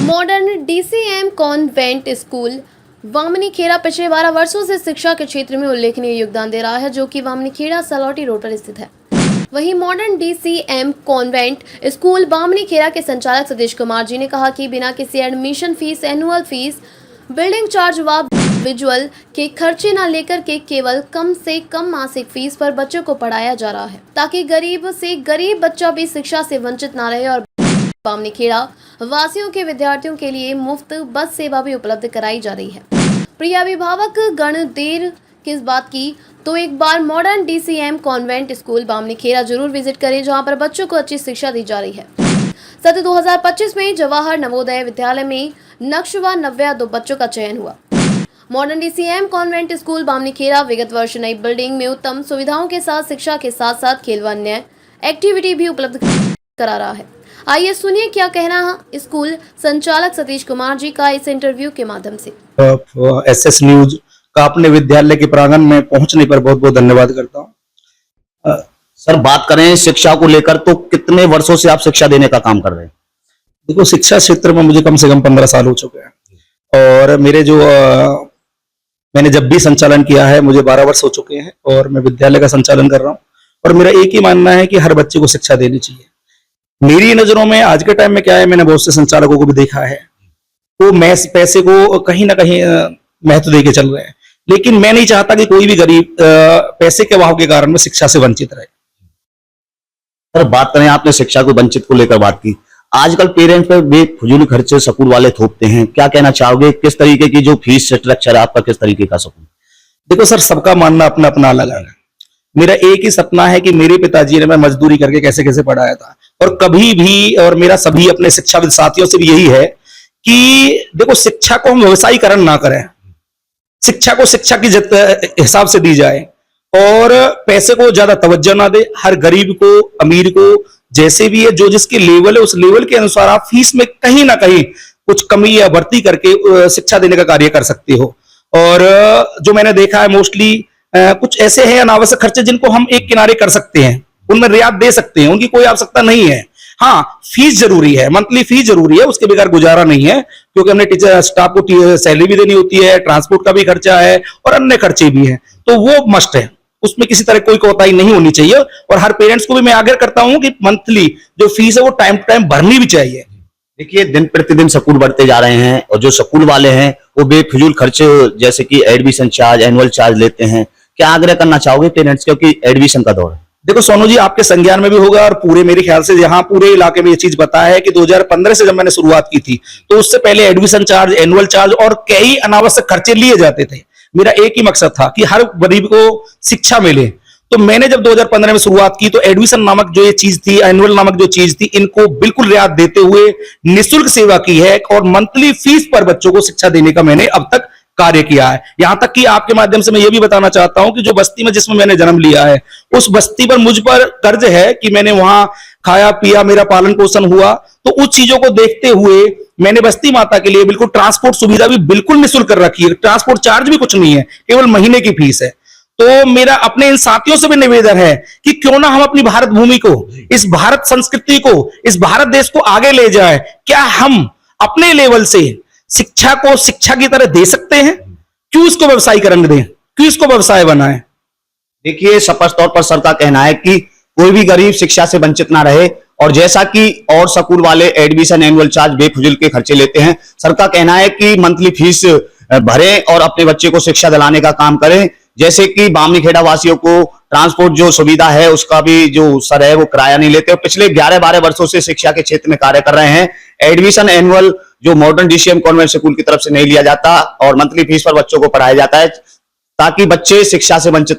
Modern DCM convent school वामनीखेड़ा पिछले 12 वर्षों से शिक्षा के क्षेत्र में उल्लेखनीय योगदान दे रहा है, जो कि वामनीखेड़ा सलौटी रोड पर स्थित है। वहीं मॉडर्न डीसीएम कॉन्वेंट स्कूल वामनीखेड़ा के संचालक सतीश कुमार जी ने कहा कि बिना किसी admission fees, annual fees, building charge व विजुअल के खर्चे न लेकर के केवल कम से कम मासिक फीस पर बच्चों को पढ़ाया जा रहा है, ताकि गरीब से गरीब बच्चा भी शिक्षा से वंचित न रहे। और वामनीखेड़ा वासियों के विद्यार्थियों के लिए मुफ्त बस सेवा भी उपलब्ध कराई जा रही है। प्रिय अभिभावक गण देर किस बात की, तो एक बार मॉडर्न डीसीएम कॉन्वेंट स्कूल वामनीखेड़ा जरूर विजिट करें, जहां पर बच्चों को अच्छी शिक्षा दी जा रही है। सत्र 2025 में जवाहर नवोदय विद्यालय में नक्शवा नव्या 2 बच्चों का चयन हुआ। मॉडर्न डीसीएम कॉन्वेंट स्कूल वामनीखेड़ा विगत वर्ष नई बिल्डिंग में उत्तम सुविधाओं के साथ शिक्षा के साथ साथ खेल व अन्य एक्टिविटी भी उपलब्ध करा रहा है। आइए सुनिए क्या कहना है स्कूल संचालक सतीश कुमार जी का इस इंटरव्यू के माध्यम से। एसएस न्यूज का अपने विद्यालय के प्रांगण में पहुंचने पर बहुत बहुत धन्यवाद करता हूं। सर, बात करें शिक्षा को लेकर तो कितने वर्षों से आप शिक्षा देने का काम कर रहे हैं? देखो, शिक्षा क्षेत्र में मुझे कम से कम 15 साल हो चुके हैं और मेरे जो मैंने जब भी संचालन किया है मुझे 12 वर्ष हो चुके हैं और मैं विद्यालय का संचालन कर रहा हूं। और मेरा एक ही मानना है कि हर बच्चे को शिक्षा देनी चाहिए। मेरी नजरों में आज के टाइम में क्या है, मैंने बहुत से संचालकों को भी देखा है, वो पैसे को कहीं ना कहीं महत्व देके चल रहे हैं, लेकिन मैं नहीं चाहता कि कोई भी गरीब पैसे के अभाव के कारण में शिक्षा से वंचित रहे। सर, बात करें, आपने शिक्षा को वंचित को लेकर बात की, आजकल पेरेंट्स पे बेफजूल खर्चे स्कूल वाले थोपते हैं, क्या कहना चाहोगे? किस तरीके की जो फीस स्ट्रक्चर है आपका, किस तरीके का स्कूल? देखो सर, सबका मानना अपना अपना अलग है। मेरा एक ही सपना है कि मेरे पिताजी ने मैं मजदूरी करके कैसे कैसे पढ़ाया था, और कभी भी, और मेरा सभी अपने शिक्षाविद साथियों से भी यही है कि देखो, शिक्षा को हम व्यवसायीकरण ना करें, शिक्षा को शिक्षा की हिसाब से दी जाए और पैसे को ज्यादा तवज्जो ना दे। हर गरीब को, अमीर को, जैसे भी है, जो जिसके लेवल है उस लेवल के अनुसार आप फीस में कहीं ना कहीं कुछ कमी या बढ़ती करके शिक्षा देने का कार्य कर सकते हो। और जो मैंने देखा है, मोस्टली कुछ ऐसे हैं अनावश्यक खर्चे जिनको हम एक किनारे कर सकते हैं, उनमें रियायत दे सकते हैं, उनकी कोई आवश्यकता नहीं है। हाँ, फीस जरूरी है, मंथली फीस जरूरी है, उसके बगैर गुजारा नहीं है, क्योंकि हमने टीचर स्टाफ को सैलरी भी देनी होती है, ट्रांसपोर्ट का भी खर्चा है और अन्य खर्चे भी हैं, तो वो मस्ट है, उसमें किसी तरह कोई कोताही नहीं होनी चाहिए। और हर पेरेंट्स को भी मैं आग्रह करता हूं कि मंथली जो फीस है वो टाइम टू टाइम भरनी भी चाहिए। देखिए, दिन प्रतिदिन स्कूल बढ़ते जा रहे हैं और जो स्कूल वाले हैं वो बेफिजूल खर्चे जैसे कि एडमिशन चार्ज, एनुअल चार्ज लेते हैं, क्या आग्रह करना चाहोगे पेरेंट्स, क्योंकि एडमिशन का दौर है? देखो सोनू जी, आपके संज्ञान में भी होगा और पूरे मेरे ख्याल से यहाँ पूरे इलाके में ये चीज पता है कि 2015 से जब मैंने शुरुआत की थी तो उससे पहले एडमिशन चार्ज, एनुअल चार्ज और कई अनावश्यक खर्चे लिए जाते थे। मेरा एक ही मकसद था कि हर गरीब को शिक्षा मिले। तो मैंने जब 2015 में शुरुआत की तो एडमिशन नामक जो ये चीज थी, एनुअल नामक जो चीज थी, इनको बिल्कुल रियायत देते हुए निःशुल्क सेवा की है और मंथली फीस पर बच्चों को शिक्षा देने का मैंने अब तक कार्य किया है। यहां तक कि आपके माध्यम से मैं ये भी बताना चाहता हूं कि जो बस्ती में जिसमें मैंने जन्म लिया है, उस बस्ती पर मुझ पर कर्ज है कि मैंने वहां खाया पिया, मेरा पालन पोषण हुआ, तो उस चीजों को देखते हुए मैंने बस्ती माता के लिए बिल्कुल ट्रांसपोर्ट सुविधा भी बिल्कुल निःशुल्क कर रखी है। ट्रांसपोर्ट चार्ज भी कुछ नहीं है, केवल महीने की फीस है। तो मेरा अपने इन साथियों से भी निवेदन है कि क्यों ना हम अपनी भारत भूमि को, इस भारत संस्कृति को, इस भारत देश को आगे ले जाए। क्या हम अपने लेवल से शिक्षा को शिक्षा की तरह दे सकते हैं? क्यों इसको व्यवसायीकरण दें, क्यों इसको व्यवसाय बनाएं? देखिए, स्पष्ट तौर पर सर का कहना है कि कोई भी गरीब शिक्षा से वंचित ना रहे, और जैसा कि और स्कूल वाले एडमिशन, एनुअल चार्ज बेफिजूल के खर्चे लेते हैं, सर का कहना है कि मंथली फीस भरें और अपने बच्चे को शिक्षा दिलाने का काम करें। जैसे कि वामनीखेड़ा वासियों को ट्रांसपोर्ट जो सुविधा है उसका भी जो सर है वो किराया नहीं लेते, और पिछले 11-12 वर्षों से शिक्षा के क्षेत्र में कार्य कर रहे हैं। एडमिशन, एनुअल जो मॉडर्न डीसीएम कॉन्वेंट स्कूल की तरफ से नहीं लिया जाता और मंथली फीस पर बच्चों को पढ़ाया जाता है, ताकि बच्चे शिक्षा से वंचित